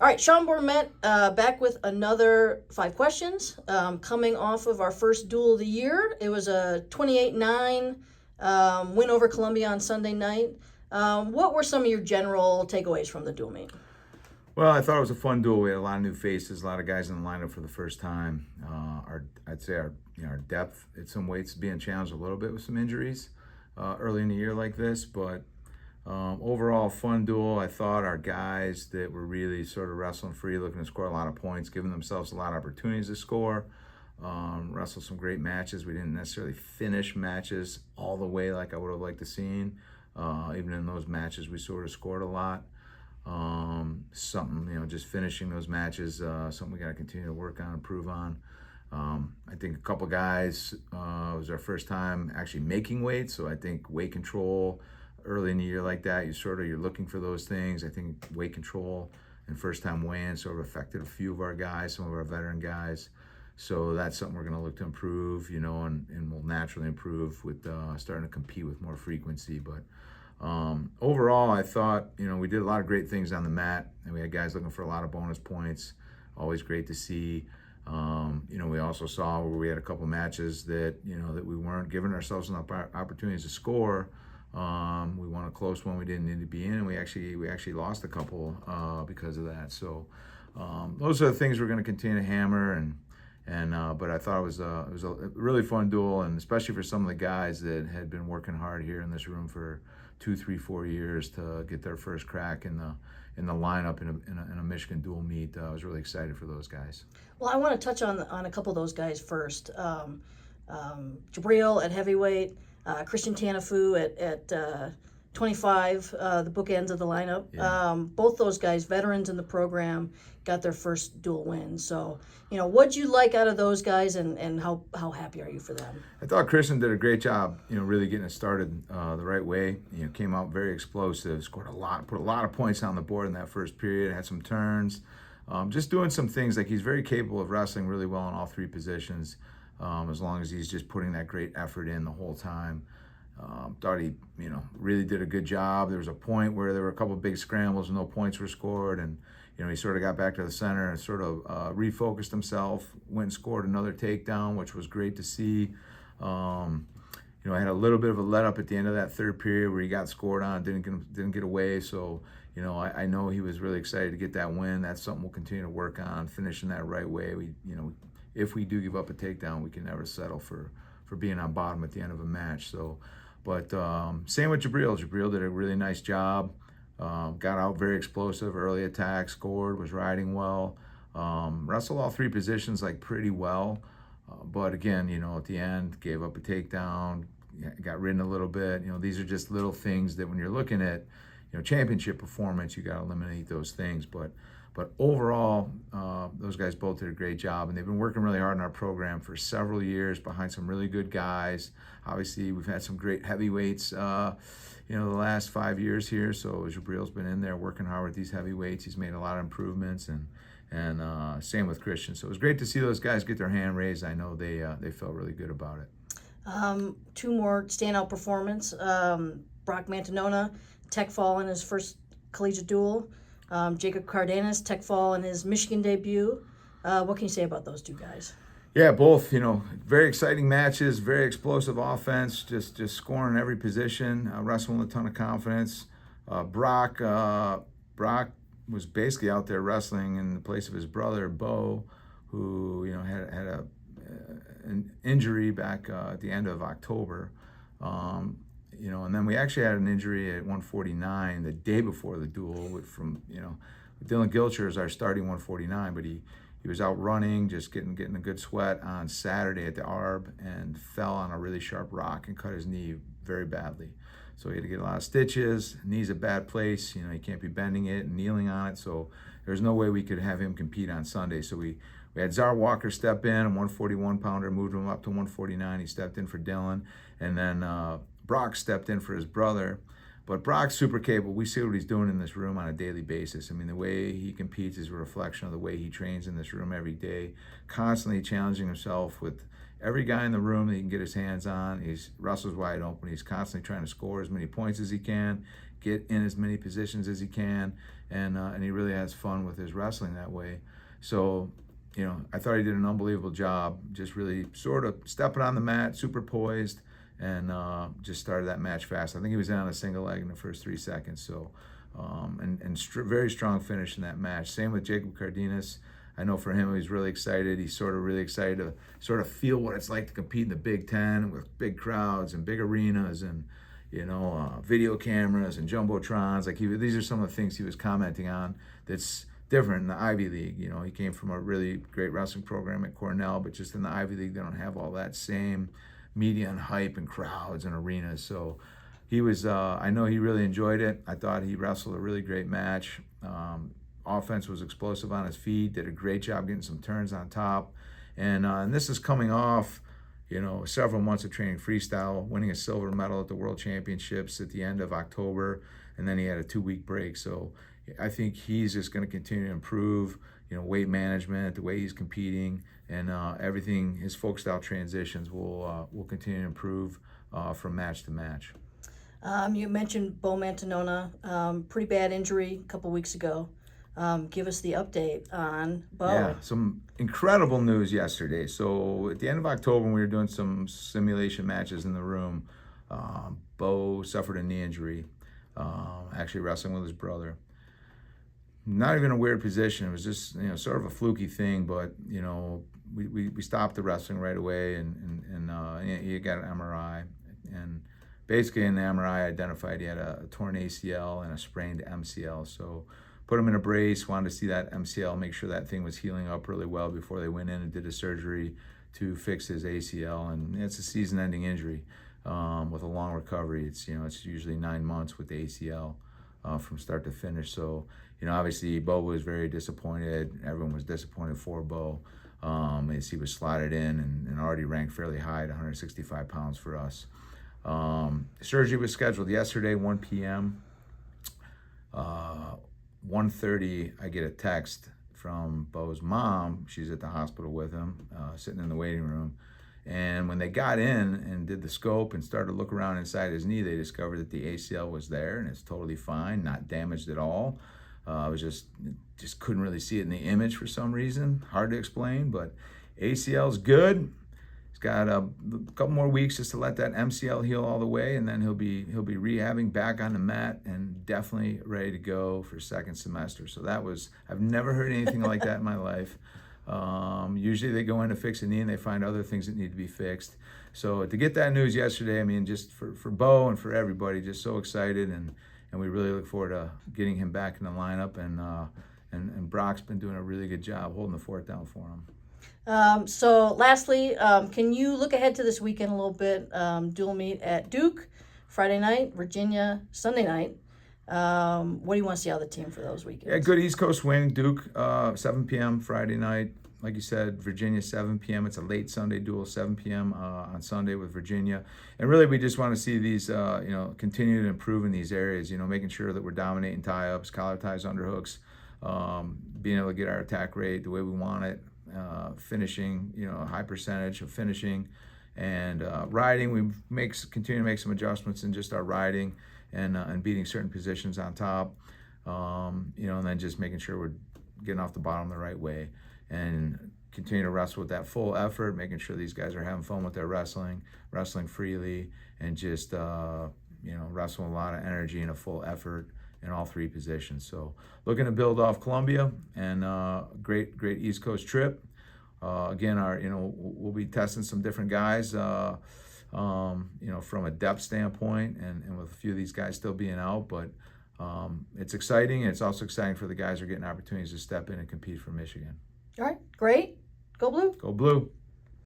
All right, Sean Bormet, back with another 5 questions. Coming off of our first duel of the year, it was a 28-9 win over Columbia on Sunday night. What were some of your general takeaways from the duel meet? Well, I thought it was a fun duel. We had a lot of new faces, a lot of guys in the lineup for the first time. I'd say our depth at some weights being challenged a little bit with some injuries early in the year like this, but overall fun duel. I thought our guys that were really sort of wrestling free, looking to score a lot of points, giving themselves a lot of opportunities to score. Wrestled some great matches. We didn't necessarily finish matches all the way like I would have liked to seen. Even in those matches, we sort of scored a lot. Something, just finishing those matches, something we got to continue to work on, improve on. I think a couple guys, it was our first time actually making weight, so I think weight control early in the year like that, you're looking for those things. I think weight control and first time weigh-in sort of affected a few of our guys, some of our veteran guys. So that's something we're going to look to improve, and we'll naturally improve with starting to compete with more frequency. But overall, I thought, we did a lot of great things on the mat, and we had guys looking for a lot of bonus points. Always great to see. We also saw where we had a couple matches that, that we weren't giving ourselves enough opportunities to score. We won a close one we didn't need to be in, and we actually lost a couple because of that. So those are the things we're going to continue to hammer but I thought it was a really fun duel, and especially for some of the guys that had been working hard here in this room for 2, 3, 4 years to get their first crack in the lineup in a Michigan dual meet. I was really excited for those guys. Well, I want to touch on a couple of those guys first. Jabril at heavyweight, Christian Tanafu at 25, the bookends of the lineup. Yeah. Both those guys, veterans in the program, got their first dual win. So, what'd you like out of those guys, and how happy are you for them? I thought Christian did a great job, really getting it started the right way. Came out very explosive, scored a lot, put a lot of points on the board in that first period, had some turns, just doing some things. Like, he's very capable of wrestling really well in all three positions, as long as he's just putting that great effort in the whole time. Thought he, really did a good job. There was a point where there were a couple of big scrambles and no points were scored, and he sort of got back to the center and sort of refocused himself, went and scored another takedown, which was great to see. I had a little bit of a let up at the end of that third period where he got scored on, didn't get away. So, I know he was really excited to get that win. That's something we'll continue to work on, finishing that right way. If we do give up a takedown, we can never settle for being on bottom at the end of a match. So, but same with Jabril. Jabril did a really nice job. Got out very explosive, early attack, scored, was riding well. Wrestled all three positions pretty well. But again, at the end, gave up a takedown, got ridden a little bit. These are just little things that when you're looking at, championship performance, you got to eliminate those things. But overall, those guys both did a great job, and they've been working really hard in our program for several years behind some really good guys. Obviously, we've had some great heavyweights, the last 5 years here. So Jabril's been in there working hard with these heavyweights. He's made a lot of improvements, and same with Christian. So it was great to see those guys get their hand raised. I know they felt really good about it. Two more standout performance. Brock Mantanona, tech fall in his first collegiate duel. Jacob Cardenas, tech fall in his Michigan debut. What can you say about those two guys? Yeah, both, very exciting matches, very explosive offense, just scoring every position, wrestling with a ton of confidence. Brock was basically out there wrestling in the place of his brother, Bo, who, had an injury back at the end of October. And then we actually had an injury at 149 the day before the duel Dylan Gilcher is our starting 149, but he was out running, just getting a good sweat on Saturday at the ARB, and fell on a really sharp rock and cut his knee very badly. So he had to get a lot of stitches. Knee's a bad place. He can't be bending it and kneeling on it. So there's no way we could have him compete on Sunday. So we had Czar Walker step in, a 141 pounder, moved him up to 149. He stepped in for Dylan, and then Brock stepped in for his brother. But Brock's super capable. We see what he's doing in this room on a daily basis. I mean, the way he competes is a reflection of the way he trains in this room every day, constantly challenging himself with every guy in the room that he can get his hands on. He wrestles wide open. He's constantly trying to score as many points as he can, get in as many positions as he can, and he really has fun with his wrestling that way. So, I thought he did an unbelievable job, just really sort of stepping on the mat, super poised, and just started that match fast. I think he was in on a single leg in the first 3 seconds. So, very strong finish in that match. Same with Jacob Cardenas. I know for him, he's really excited. He's sort of really excited to sort of feel what it's like to compete in the Big Ten with big crowds and big arenas and, video cameras and jumbotrons. These are some of the things he was commenting on that's different in the Ivy League. He came from a really great wrestling program at Cornell, but just in the Ivy League, they don't have all that same media and hype and crowds and arenas. So he was, I know he really enjoyed it. I thought he wrestled a really great match. Offense was explosive on his feet, did a great job getting some turns on top. And this is coming off, several months of training freestyle, winning a silver medal at the World Championships at the end of October, and then he had a 2-week break. So I think he's just going to continue to improve, weight management, the way he's competing, and everything. His folk style transitions will continue to improve from match to match. You mentioned Bo Manion, pretty bad injury a couple weeks ago. Give us the update on Bo. Yeah, some incredible news yesterday. So at the end of October, when we were doing some simulation matches in the room, Bo suffered a knee injury, actually wrestling with his brother. Not even a weird position. It was just, sort of a fluky thing, but, we stopped the wrestling right away, and he got an MRI. And basically in the MRI identified he had a torn ACL and a sprained MCL. So put him in a brace, wanted to see that MCL, make sure that thing was healing up really well before they went in and did a surgery to fix his ACL. And it's a season-ending injury with a long recovery. It's usually 9 months with the ACL from start to finish. So, obviously Bo was very disappointed. Everyone was disappointed for Bo as he was slotted in and already ranked fairly high at 165 pounds for us. Surgery was scheduled yesterday, 1 p.m. 1:30, I get a text from Bo's mom. She's at the hospital with him, sitting in the waiting room. And when they got in and did the scope and started to look around inside his knee, they discovered that the ACL was there and it's totally fine, not damaged at all. I was just couldn't really see it in the image for some reason. Hard to explain, but ACL's good. He's got a couple more weeks just to let that MCL heal all the way, and then he'll be rehabbing back on the mat and definitely ready to go for second semester. So I've never heard anything like that in my life. Usually they go in to fix a knee and they find other things that need to be fixed. So to get that news yesterday, just for Bo and for everybody, just so excited, and we really look forward to getting him back in the lineup. And Brock's been doing a really good job holding the fort down for him. So lastly, can you look ahead to this weekend a little bit? Dual meet at Duke, Friday night, Virginia, Sunday night. What do you want to see out of the team for those weekends? Yeah, good East Coast swing. Duke, 7 p.m. Friday night. Like you said, Virginia, 7 p.m. It's a late Sunday duel, 7 p.m. On Sunday with Virginia. And really, we just want to see these, continue to improve in these areas, making sure that we're dominating tie-ups, collar ties, underhooks, being able to get our attack rate the way we want it, finishing, a high percentage of finishing. And riding, we continue to make some adjustments in just our riding and beating certain positions on top, and then just making sure we're getting off the bottom the right way and continue to wrestle with that full effort, making sure these guys are having fun with their wrestling freely, and just, wrestle with a lot of energy and a full effort in all three positions. So looking to build off Columbia and great East Coast trip. Again, we'll be testing some different guys, from a depth standpoint, and with a few of these guys still being out, but it's exciting. And it's also exciting for the guys who are getting opportunities to step in and compete for Michigan. All right, great. Go Blue. Go Blue.